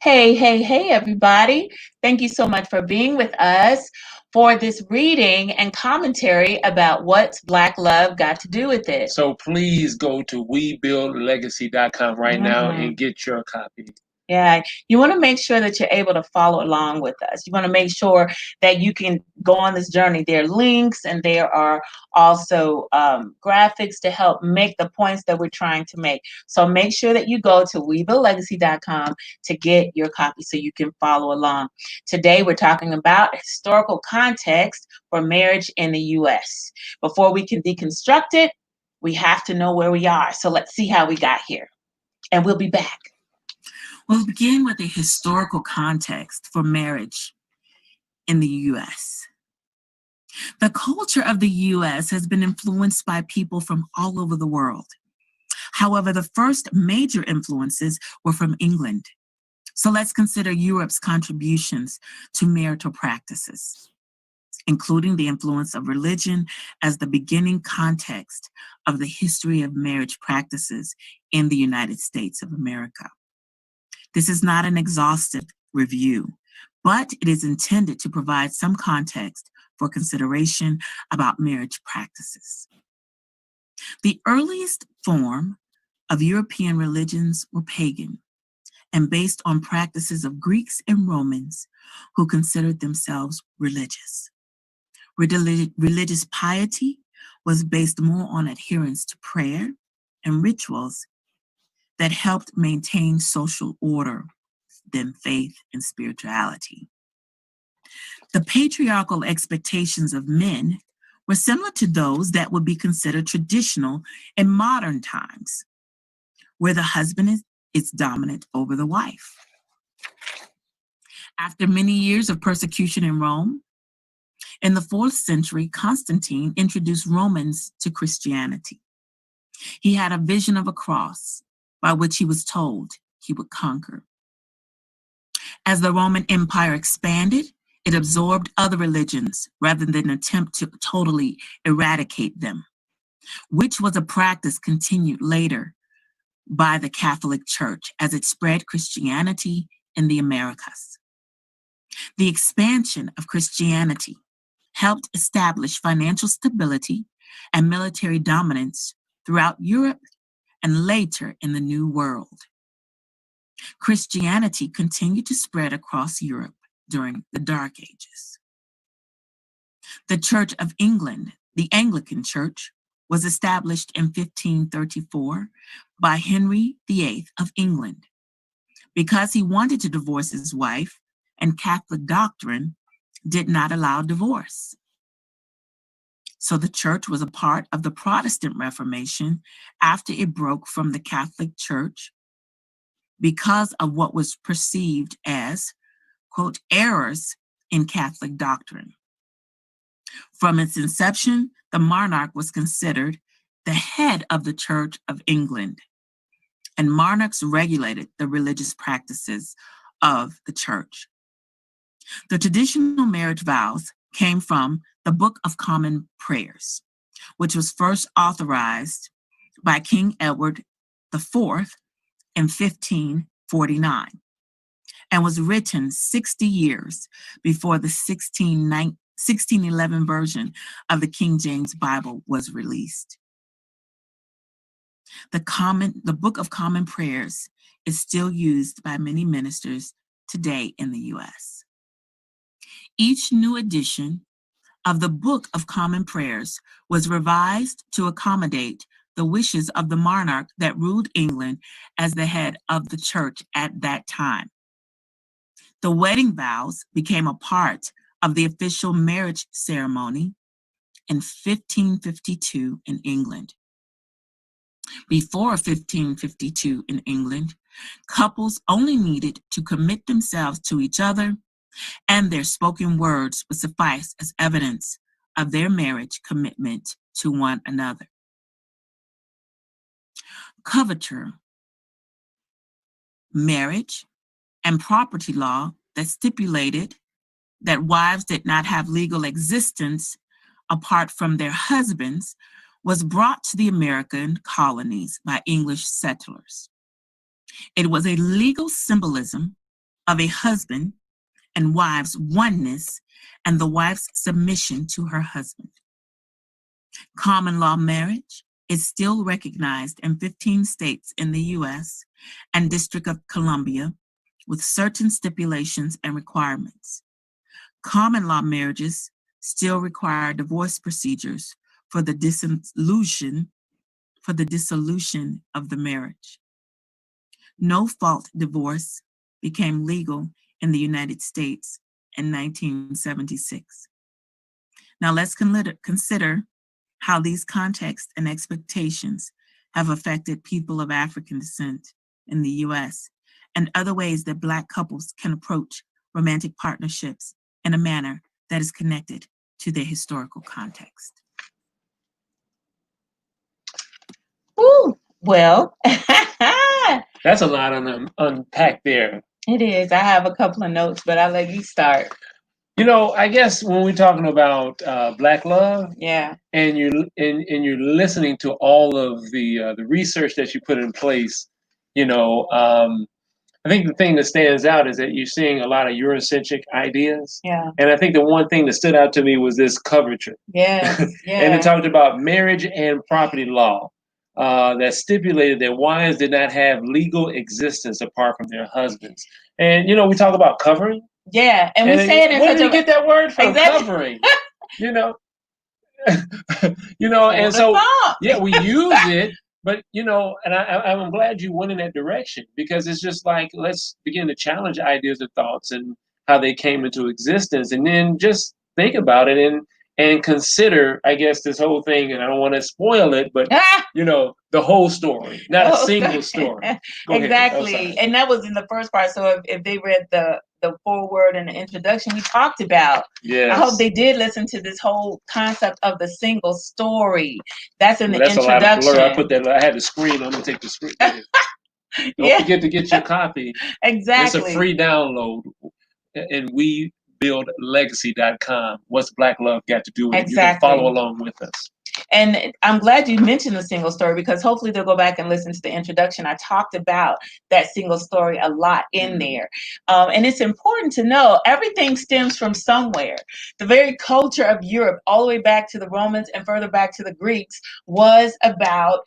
Hey, everybody. Thank you so much for being with us for this reading and commentary about what's Black love got to do with it. So please go to webuildlegacy.com right now and get your copy. Yeah, you want to make sure that you're able to follow along with us. You want to make sure that you can go on this journey. There are links and there are also graphics to help make the points that we're trying to make. So make sure that you go to webuildlegacy.com to get your copy so you can follow along. Today, we're talking about historical context for marriage in the U.S. Before we can deconstruct it, we have to know where we are. So let's see how we got here. And we'll be back. We'll begin with a historical context for marriage in the U.S. The culture of the U.S. has been influenced by people from all over the world. However, the first major influences were from England. So let's consider Europe's contributions to marital practices, including the influence of religion as the beginning context of the history of marriage practices in the United States of America. This is not an exhaustive review, but it is intended to provide some context for consideration about marriage practices. The earliest form of European religions were pagan and based on practices of Greeks and Romans who considered themselves religious. Religious piety was based more on adherence to prayer and rituals that helped maintain social order than faith and spirituality. The patriarchal expectations of men were similar to those that would be considered traditional in modern times, where the husband is dominant over the wife. After many years of persecution in Rome, in the 4th century, Constantine introduced Romans to Christianity. He had a vision of a cross by which he was told he would conquer. As the Roman Empire expanded, it absorbed other religions rather than attempt to totally eradicate them, which was a practice continued later by the Catholic Church as it spread Christianity in the Americas. The expansion of Christianity helped establish financial stability and military dominance throughout Europe and later in the New World. Christianity continued to spread across Europe during the Dark Ages. The Church of England, the Anglican Church, was established in 1534 by Henry VIII of England because he wanted to divorce his wife, and Catholic doctrine did not allow divorce. So the church was a part of the Protestant Reformation after it broke from the Catholic Church because of what was perceived as, quote, errors in Catholic doctrine. From its inception, the monarch was considered the head of the Church of England, and monarchs regulated the religious practices of the church. The traditional marriage vows came from the Book of Common Prayers, which was first authorized by King Edward IV in 1549 and was written 60 years before the 1611 version of the King James Bible was released. The Book of Common Prayers is still used by many ministers today in the U.S. Each new edition of the Book of Common Prayers was revised to accommodate the wishes of the monarch that ruled England as the head of the church at that time. The wedding vows became a part of the official marriage ceremony in 1552 in England. Before 1552 in England, couples only needed to commit themselves to each other, and their spoken words would suffice as evidence of their marriage commitment to one another. Covenantal marriage and property law that stipulated that wives did not have legal existence apart from their husbands was brought to the American colonies by English settlers. It was a legal symbolism of a husband and wife's oneness and the wife's submission to her husband. Common law marriage is still recognized in 15 states in the U.S. and District of Columbia with certain stipulations and requirements. Common law marriages still require divorce procedures for the dissolution of the marriage. No-fault divorce became legal in the United States in 1976. Now let's consider how these contexts and expectations have affected people of African descent in the U.S. and other ways that Black couples can approach romantic partnerships in a manner that is connected to their historical context. Ooh, well, that's a lot to unpack there. It is. I have a couple of notes, but I'll let you start. You know, I guess when we're talking about Black love, yeah, and you're listening to all of the research that you put in place, you know, I think the thing that stands out is that you're seeing a lot of Eurocentric ideas. Yeah. And I think the one thing that stood out to me was this coverture. Yeah. Yeah. And it talked about marriage and property law that stipulated that wives did not have legal existence apart from their husbands. And, you know, we talk about covering. Yeah. And we say it in where such did you get that word from? Exactly. Covering. You know? You know, and so, yeah, we use it. But, you know, and I'm glad you went in that direction, because it's just like, let's begin to challenge ideas and thoughts and how they came into existence, and then just think about it and consider, I guess, this whole thing. And I don't want to spoil it, but, you know, the whole story, not a single story. Exactly. And that was in the first part. So if they read the foreword and the introduction, we talked about. Yes. I hope they did listen to this whole concept of the single story. That's in the introduction. A lot of blur. I put that. I had the screen. I'm gonna take the screen. Don't forget to get your copy. Exactly. It's a free download, and webuildlegacy.com. What's Black love got to do with it? You can follow along with us. And I'm glad you mentioned the single story, because hopefully they'll go back and listen to the introduction. I talked about that single story a lot in there. And it's important to know everything stems from somewhere. The very culture of Europe, all the way back to the Romans and further back to the Greeks, was about,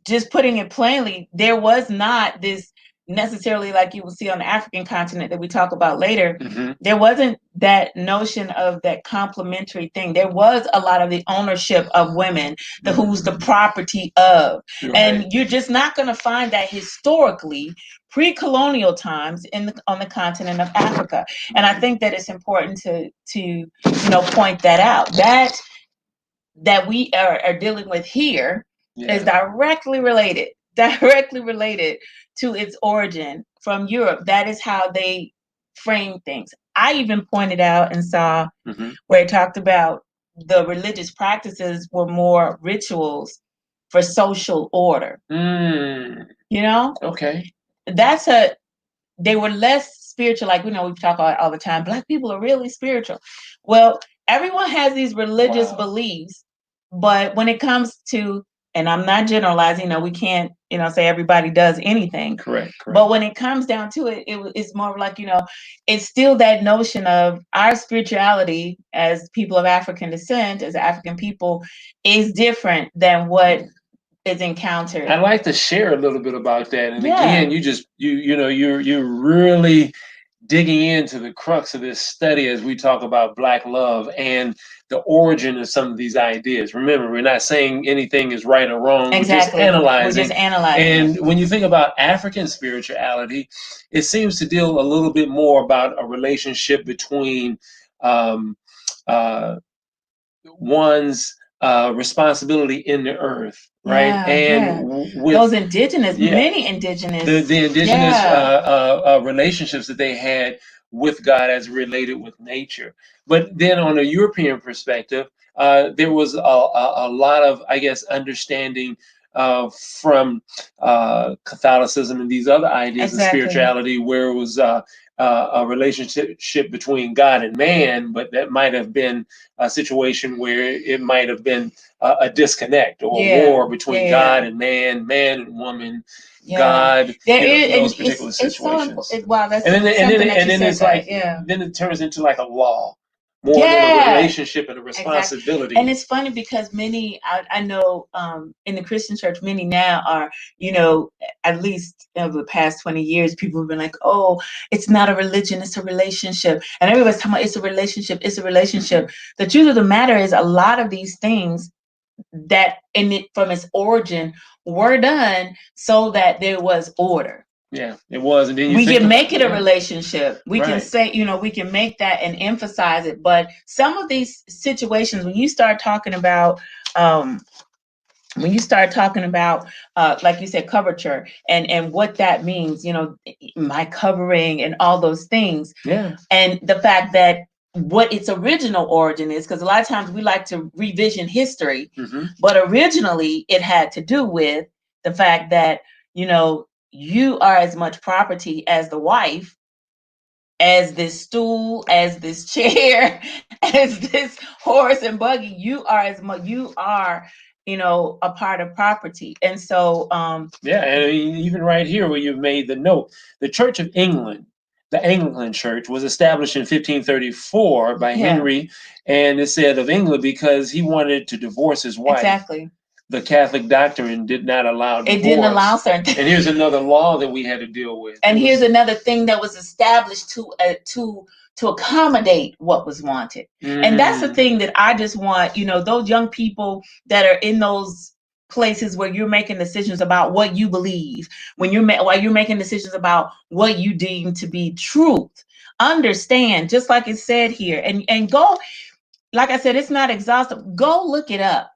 just putting it plainly, there was not this necessarily like you will see on the African continent that we talk about later. Mm-hmm. There wasn't that notion of that complementary thing. There was a lot of the ownership of women, who's the property of. Right. And you're just not going to find that historically pre-colonial times on the continent of Africa. And I think that it's important to point that out. That we are dealing with here is directly related to its origin from Europe. That is how they frame things. I even pointed out and saw where it talked about the religious practices were more rituals for social order. You know? Okay. They were less spiritual. Like, we talk all the time, Black people are really spiritual. Well, everyone has these religious beliefs, but when it comes to, and I'm not generalizing, we can't, say everybody does anything. Correct. But when it comes down to it, it's more like, it's still that notion of our spirituality as people of African descent, as African people, is different than what is encountered. I'd like to share a little bit about that. And again, you're really digging into the crux of this study as we talk about Black love and the origin of some of these ideas. Remember, we're not saying anything is right or wrong. Exactly. We're just analyzing. And when you think about African spirituality, it seems to deal a little bit more about a relationship between one's responsibility in the earth, right? With those indigenous, many indigenous, the indigenous relationships that they had with God as related with nature. But then on a European perspective, there was a lot of, I guess, understanding from Catholicism and these other ideas of spirituality, where it was a relationship between God and man, but that might have been a situation where it might have been a disconnect or a war between God and man and woman, God, there in those is, particular situations. wow, that's And something that you then said it's that, like, then it turns into like a law more than a relationship and a responsibility. Exactly. And it's funny because many, I know in the Christian church, many now are, at least over the past 20 years, people have been like, oh, it's not a religion, it's a relationship. And everybody's talking about it's a relationship, it's a relationship. The truth of the matter is a lot of these things that from its origin were done so that there was order. Yeah, it was. And then we can make it a relationship. We can say, we can make that and emphasize it. But some of these situations, when you start talking about, like you said, coverture and what that means, my covering and all those things. Yeah. And the fact that what its original origin is, because a lot of times we like to revision history, but originally it had to do with the fact that, you are as much property as the wife, as this stool, as this chair, as this horse and buggy. You are as much, a part of property. And so yeah, and even right here where you've made the note, the Church of England, the Anglican Church, was established in 1534 by Henry, and it said of England because he wanted to divorce his wife. Exactly. The Catholic doctrine did not allow divorce. It didn't allow certain things. And here's another law that we had to deal with. And here's another thing that was established to accommodate what was wanted. And that's the thing that I just want, those young people that are in those places where you're making decisions about what you believe, while you're making decisions about what you deem to be truth. Understand, just like it said here, and go, like I said, it's not exhaustive. Go look it up.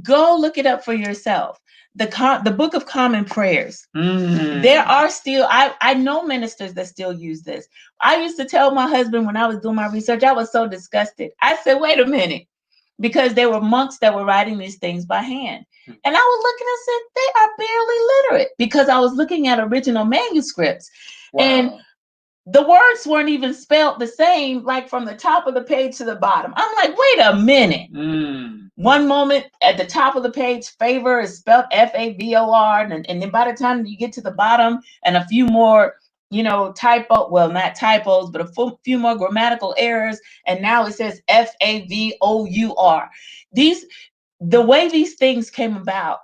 Go look it up for yourself. The Book of Common Prayers. There are still, I know ministers that still use this. I used to tell my husband when I was doing my research, I was so disgusted. I said, wait a minute, because there were monks that were writing these things by hand. And I was looking and said, they are barely literate, because I was looking at original manuscripts. Wow. And the words weren't even spelled the same, like from the top of the page to the bottom. I'm like, wait a minute. One moment at the top of the page, favor is spelled F-A-V-O-R. And then by the time you get to the bottom and a few more, not typos, but a few more grammatical errors. And now it says F-A-V-O-U-R. The way these things came about,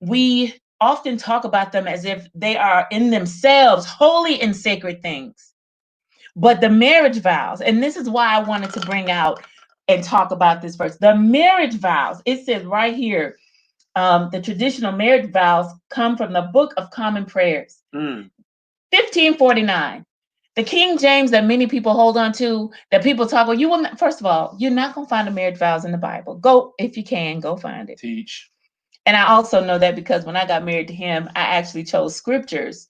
we often talk about them as if they are in themselves holy and sacred things. But the marriage vows, and this is why I wanted to bring out and talk about this first. The marriage vows, it says right here, the traditional marriage vows come from the Book of Common Prayers, 1549. The King James that many people hold on to, that people talk about, first of all, you're not going to find the marriage vows in the Bible. Go, if you can, go find it. Teach. And I also know that because when I got married to him, I actually chose scriptures,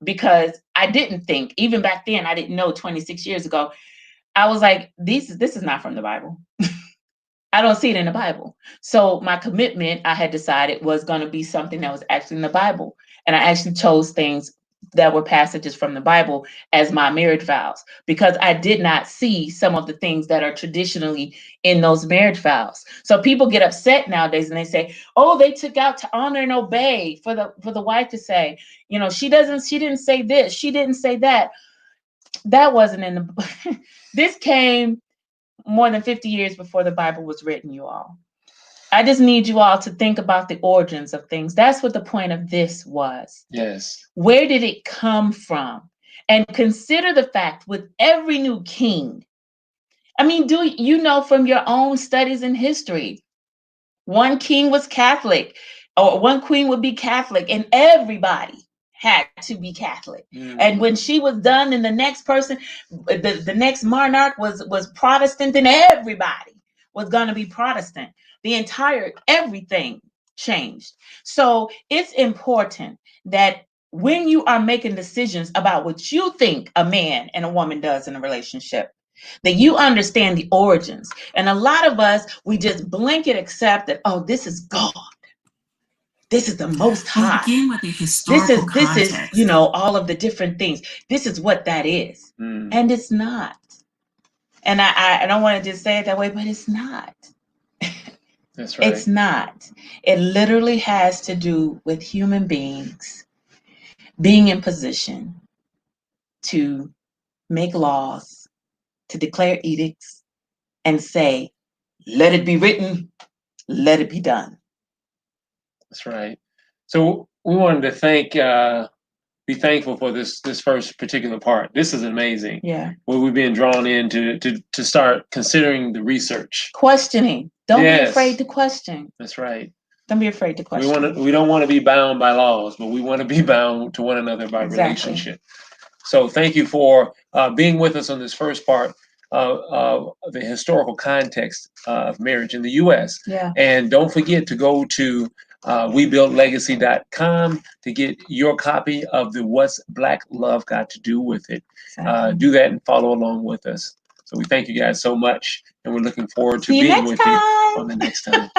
because I didn't think, even back then, I didn't know 26 years ago, I was like, this is not from the Bible. I don't see it in the Bible. So my commitment, I had decided, was going to be something that was actually in the Bible. And I actually chose things that were passages from the Bible as my marriage vows, because I did not see some of the things that are traditionally in those marriage vows. So people get upset nowadays and they say, oh, they took out to honor and obey for the wife to say, she didn't say this, she didn't say that. That wasn't in the this came more than 50 years before the Bible was written, you all. I just need you all to think about the origins of things. That's what the point of this was. Yes. Where did it come from? And consider the fact with every new king. I mean, do you know from your own studies in history, one king was Catholic, or one queen would be Catholic, and everybody had to be Catholic. And when she was done, and the next person, the next monarch was Protestant, then everybody was going to be Protestant. Everything changed. So it's important that when you are making decisions about what you think a man and a woman does in a relationship, that you understand the origins. And a lot of us, we just blanket accept that, oh, this is God. This is the Most High. Begin with a historical context. This is, all of the different things. This is what that is. And it's not. And I don't want to just say it that way, but it's not. That's right. It's not. It literally has to do with human beings being in position to make laws, to declare edicts, and say, let it be written, let it be done. That's right. So we wanted to be thankful for this first particular part. This is amazing. Yeah. Where we've been drawn in to start considering the research. Questioning. Don't be afraid to question. That's right. Don't be afraid to question. We don't want to be bound by laws, but we want to be bound to one another by relationship. So thank you for being with us on this first part of the historical context of marriage in the U.S. Yeah. And don't forget to go to webuildlegacy.com to get your copy of the What's Black Love Got to Do with It. Exactly. Do that and follow along with us. So we thank you guys so much, and we're looking forward to being with you on the next time.